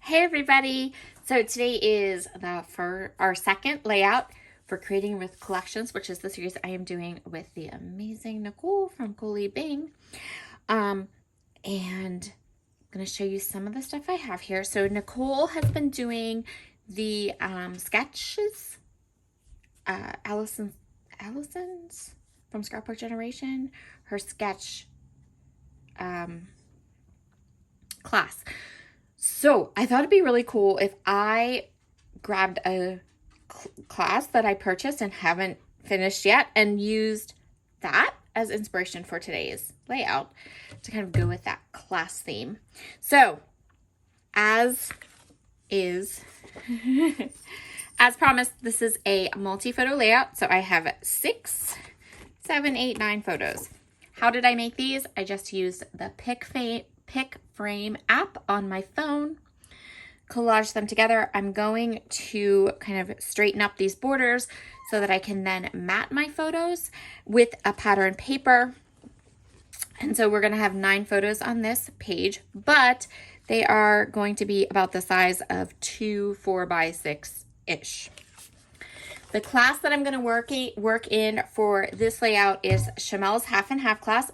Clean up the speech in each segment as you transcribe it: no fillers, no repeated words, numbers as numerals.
Hey everybody! So today is for our second layout for Creating with Collections, which is the series I am doing with the amazing Nicole from Coley Bing. And I'm going to show you some of the stuff I have here. So Nicole has been doing the sketches, Allison's from Scrapbook Generation, her sketch class. So I thought it'd be really cool if I grabbed a class that I purchased and haven't finished yet and used that as inspiration for today's layout to kind of go with that class theme. So as is, as promised, this is a multi-photo layout. So I have 6, 7, 8, 9 photos. How did I make these? I just used the Pick Frame app on my phone, collage them together. I'm going to kind of straighten up these borders so that I can then mat my photos with a pattern paper. And so we're going to have 9 photos on this page, but they are going to be about the size of 2 4x6-ish. The class that I'm going to work in for this layout is Chamel's half and half class.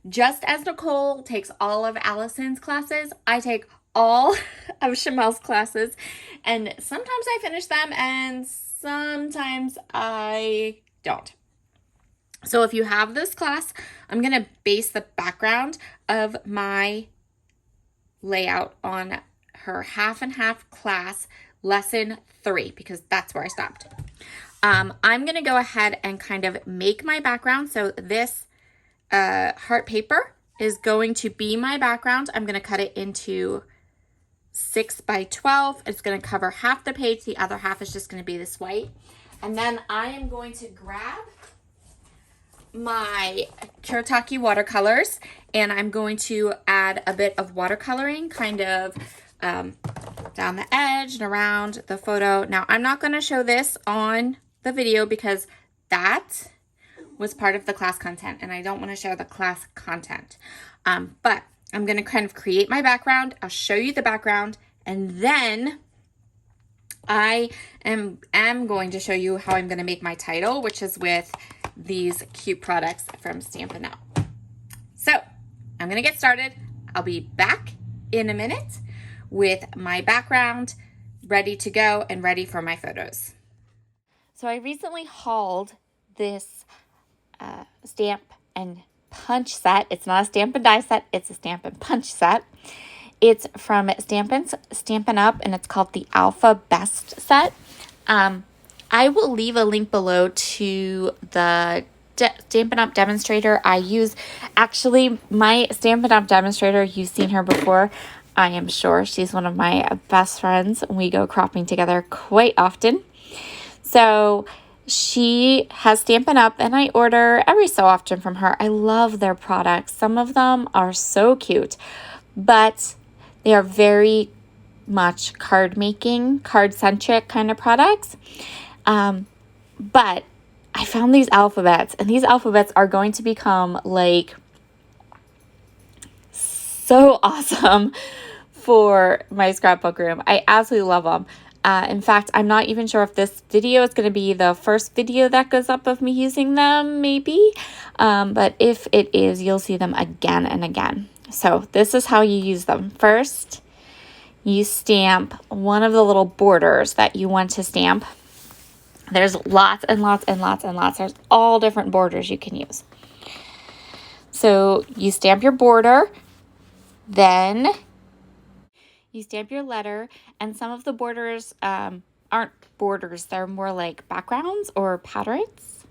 Just as Nicole takes all of Allison's classes, I take all of Chamel's classes, and sometimes I finish them and sometimes I don't. So if you have this class, I'm going to base the background of my layout on her half and half class, lesson 3, because that's where I stopped. I'm going to go ahead and kind of make my background. So this heart paper is going to be my background. I'm going to cut it into 6 by 12. It's going to cover half the page. The other half is just going to be this white. And then I am going to grab my Kuretake watercolors and I'm going to add a bit of watercoloring kind of down the edge and around the photo. Now I'm not going to show this on the video because that was part of the class content and I don't want to show the class content. But I'm going to kind of create my background. I'll show you the background and then I am going to show you how I'm going to make my title, which is with these cute products from Stampin' Up. So I'm going to get started. I'll be back in a minute with my background ready to go and ready for my photos. So I recently hauled this stamp and punch set. It's not a stamp and die set. It's a stamp and punch set. It's from Stampin' Up, and it's called the Alpha Best set. I will leave a link below to the Stampin' Up demonstrator I use. Actually, my Stampin' Up demonstrator, you've seen her before, I am sure. She's one of my best friends. We go cropping together quite often. So she has Stampin' Up, and I order every so often from her. I love their products. Some of them are so cute, but they are very much card-centric kind of products. But I found these alphabets, and these alphabets are going to become like so awesome for my scrapbook room. I absolutely love them. In fact, I'm not even sure if this video is going to be the first video that goes up of me using them, maybe. But if it is, you'll see them again and again. So this is how you use them. First, you stamp one of the little borders that you want to stamp. There's lots and lots and lots and lots. There's all different borders you can use. So you stamp your border, then you stamp your letter, and some of the borders aren't borders. They're more like backgrounds or patterns.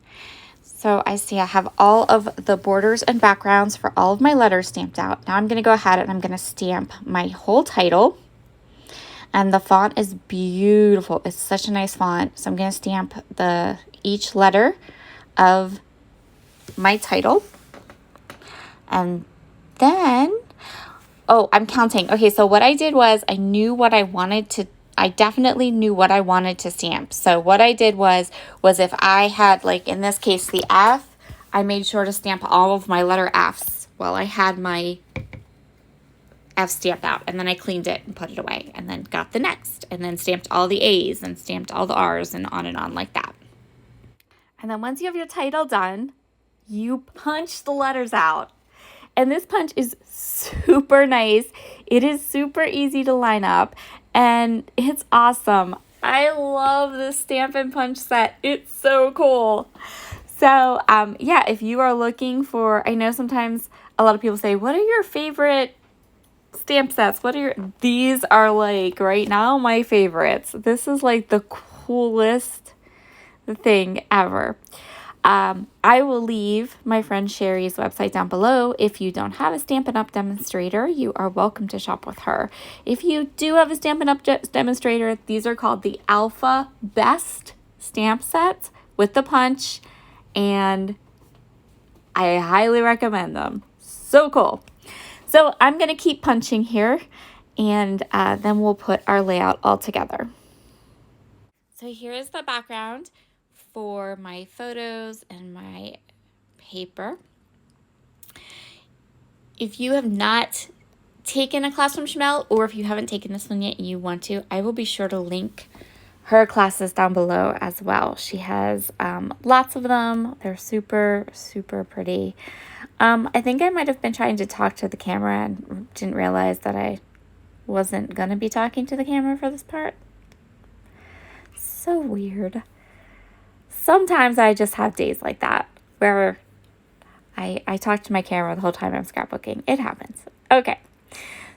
So I have all of the borders and backgrounds for all of my letters stamped out. Now I'm going to go ahead and I'm going to stamp my whole title. And the font is beautiful. It's such a nice font. So I'm going to stamp each letter of my title. And then, oh, I'm counting. Okay, so what I did was I definitely knew what I wanted to stamp. So what I did was if I had, like in this case, the F, I made sure to stamp all of my letter Fs while I had my F stamped out, and then I cleaned it and put it away, and then got the next, and then stamped all the A's and stamped all the R's and on like that. And then once you have your title done, you punch the letters out. And this punch is super nice. It is super easy to line up, and it's awesome. I love this Stamp and Punch set. It's so cool. So, yeah, if you are looking for, I know sometimes a lot of people say, what are your favorite stamp sets? These are like right now my favorites. This is like the coolest thing ever. I will leave my friend Sherry's website down below. If you don't have a Stampin' Up! Demonstrator, you are welcome to shop with her. If you do have a Stampin' Up! Demonstrator, these are called the Alpha Best stamp sets with the punch, and I highly recommend them. So cool. So I'm going to keep punching here, and then we'll put our layout all together. So here is the background for my photos and my paper. If you have not taken a class from Chanel, or if you haven't taken this one yet and you want to, I will be sure to link her classes down below as well. She has lots of them. They're super, super pretty. I think I might have been trying to talk to the camera and didn't realize that I wasn't going to be talking to the camera for this part. So weird. Sometimes I just have days like that where I talk to my camera the whole time I'm scrapbooking. It happens. Okay,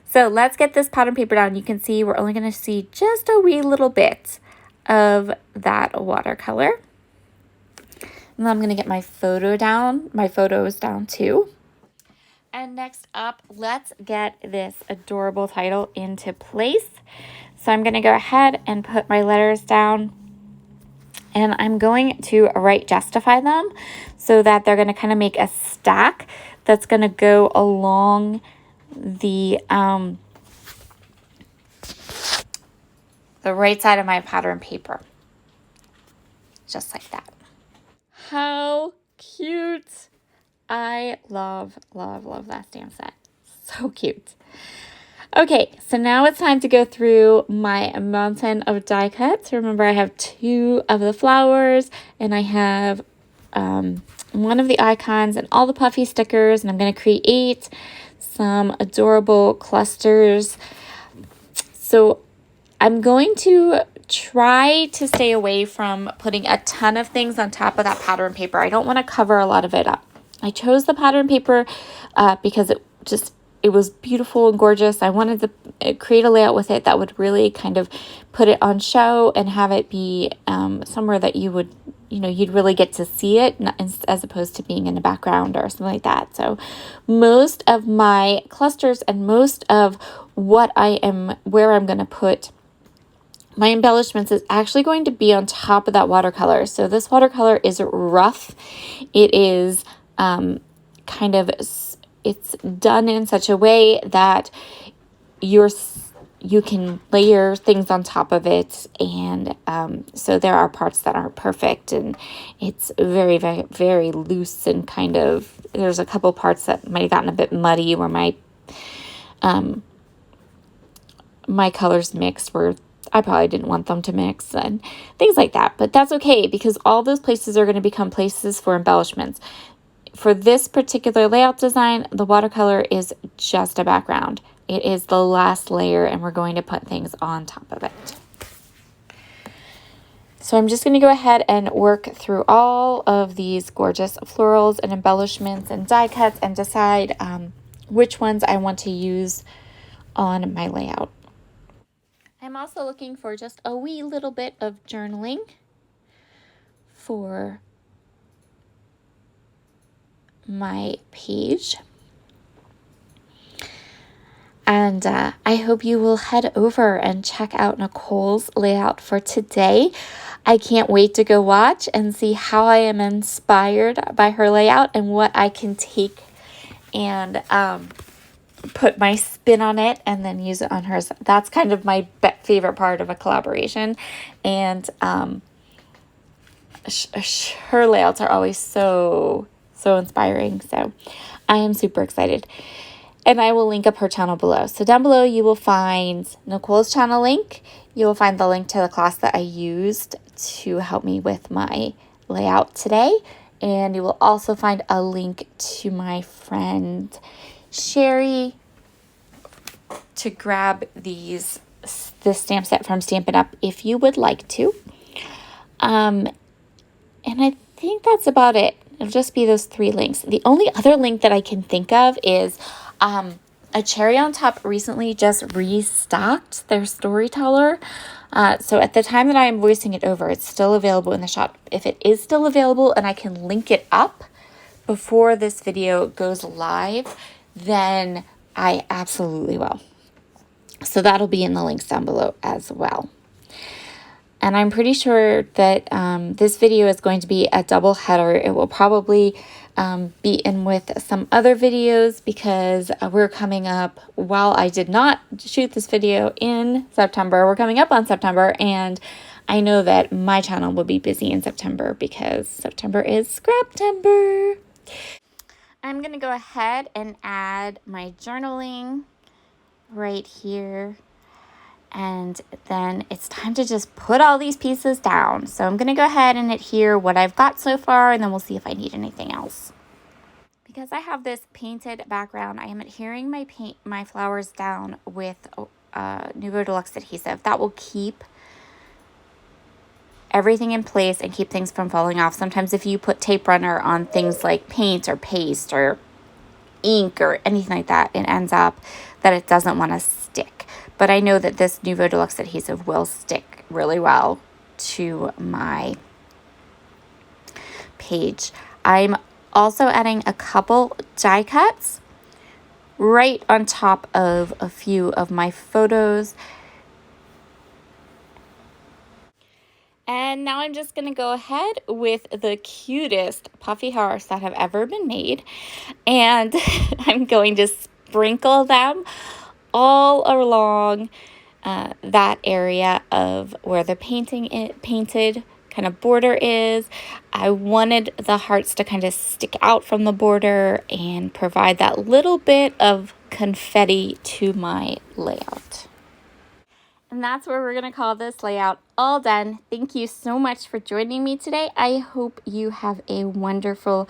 so let's get this pattern paper down. You can see we're only going to see just a wee little bit of that watercolor. And then I'm going to get my photos down too. And next up, let's get this adorable title into place. So I'm going to go ahead and put my letters down. And I'm going to justify them so that they're going to kind of make a stack that's going to go along the right side of my pattern paper. Just like that. How cute. I love, love, love that stamp set. So cute. Okay, so now it's time to go through my mountain of die cuts. Remember, I have 2 of the flowers, and I have 1 of the icons and all the puffy stickers, and I'm going to create some adorable clusters. So I'm going to try to stay away from putting a ton of things on top of that pattern paper. I don't want to cover a lot of it up. I chose the pattern paper because it was beautiful and gorgeous. I wanted to create a layout with it that would really kind of put it on show and have it be somewhere that you'd really get to see it, as opposed to being in the background or something like that. So most of my clusters and most of where I'm going to put my embellishments is actually going to be on top of that watercolor. So this watercolor is rough. It is it's done in such a way that you can layer things on top of it, and so there are parts that aren't perfect, and it's very, very, very loose, and there's a couple parts that might have gotten a bit muddy where my colors mixed where I probably didn't want them to mix and things like that. But that's okay, because all those places are going to become places for embellishments. For this particular layout design, the watercolor is just a background. It is the last layer, and we're going to put things on top of it. So I'm just going to go ahead and work through all of these gorgeous florals and embellishments and die cuts and decide which ones I want to use on my layout. I'm also looking for just a wee little bit of journaling for my page. And I hope you will head over and check out Nicole's layout for today. I can't wait to go watch and see how I am inspired by her layout and what I can take and put my spin on it and then use it on hers. That's kind of my favorite part of a collaboration. And her layouts are always so inspiring. So I am super excited. And I will link up her channel below. So down below you will find Nicole's channel link. You will find the link to the class that I used to help me with my layout today. And you will also find a link to my friend Sherry to grab this stamp set from Stampin' Up! If you would like to. And I think that's about it. It'll just be those 3 links. The only other link that I can think of is a Cherry on Top recently just restocked their Storyteller. So at the time that I am voicing it over, it's still available in the shop. If it is still available and I can link it up before this video goes live, then I absolutely will. So that'll be in the links down below as well. And I'm pretty sure that this video is going to be a double header. It will probably be in with some other videos because we're coming up, while I did not shoot this video in September, we're coming up on September, and I know that my channel will be busy in September because September is Scraptember. I'm going to go ahead and add my journaling right here. And then it's time to just put all these pieces down. So I'm going to go ahead and adhere what I've got so far, and then we'll see if I need anything else. Because I have this painted background, I am adhering my flowers down with Nouveau Deluxe adhesive. That will keep everything in place and keep things from falling off. Sometimes if you put tape runner on things like paint or paste or ink or anything like that, it ends up that it doesn't want to stick. But I know that this Nouveau Deluxe adhesive will stick really well to my page. I'm also adding a couple die cuts right on top of a few of my photos. And now I'm just going to go ahead with the cutest puffy hearts that have ever been made. And I'm going to sprinkle them all along that area of where the painted kind of border is. I wanted the hearts to kind of stick out from the border and provide that little bit of confetti to my layout. And that's where we're going to call this layout all done. Thank you so much for joining me today. I hope you have a wonderful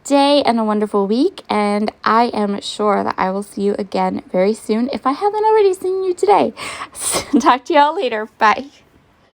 day and a wonderful week, and I am sure that I will see you again very soon if I haven't already seen you today. Talk to y'all later. Bye.